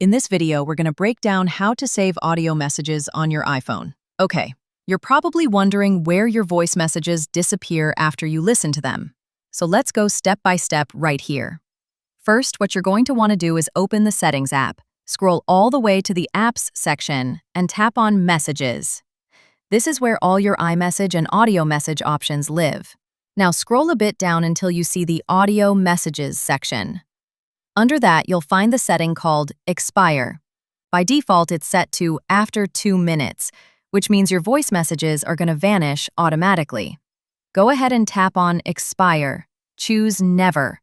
In this video, we're going to break down how to save audio messages on your iPhone. Okay, you're probably wondering where your voice messages disappear after you listen to them. So let's go step by step right here. First, what you're going to want to do is open the Settings app, scroll all the way to the Apps section, and tap on Messages. This is where all your iMessage and audio message options live. Now scroll a bit down until you see the Audio Messages section. Under that, you'll find the setting called Expire. By default, it's set to after 2 minutes, which means your voice messages are going to vanish automatically. Go ahead and tap on Expire. Choose Never.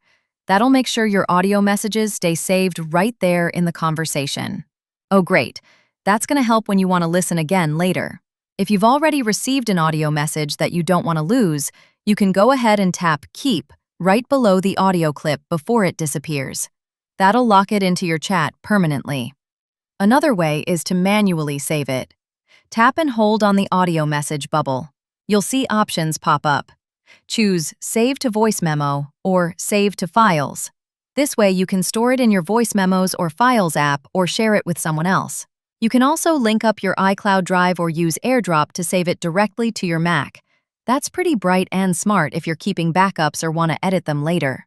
That'll make sure your audio messages stay saved right there in the conversation. Oh, great. That's going to help when you want to listen again later. If you've already received an audio message that you don't want to lose, you can go ahead and tap Keep right below the audio clip before it disappears. That'll lock it into your chat permanently. Another way is to manually save it. Tap and hold on the audio message bubble. You'll see options pop up. Choose Save to Voice Memo or Save to Files. This way you can store it in your Voice Memos or Files app or share it with someone else. You can also link up your iCloud Drive or use AirDrop to save it directly to your Mac. That's pretty bright and smart if you're keeping backups or want to edit them later.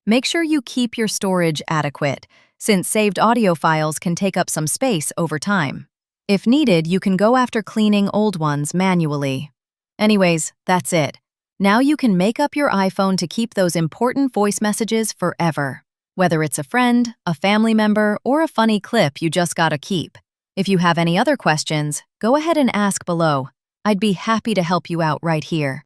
Make sure you keep your storage adequate, since saved audio files can take up some space over time. If needed, you can go after cleaning old ones manually. Anyways, that's it. Now you can make up your iPhone to keep those important voice messages forever. Whether it's a friend, a family member, or a funny clip you just gotta keep. If you have any other questions, go ahead and ask below. I'd be happy to help you out right here.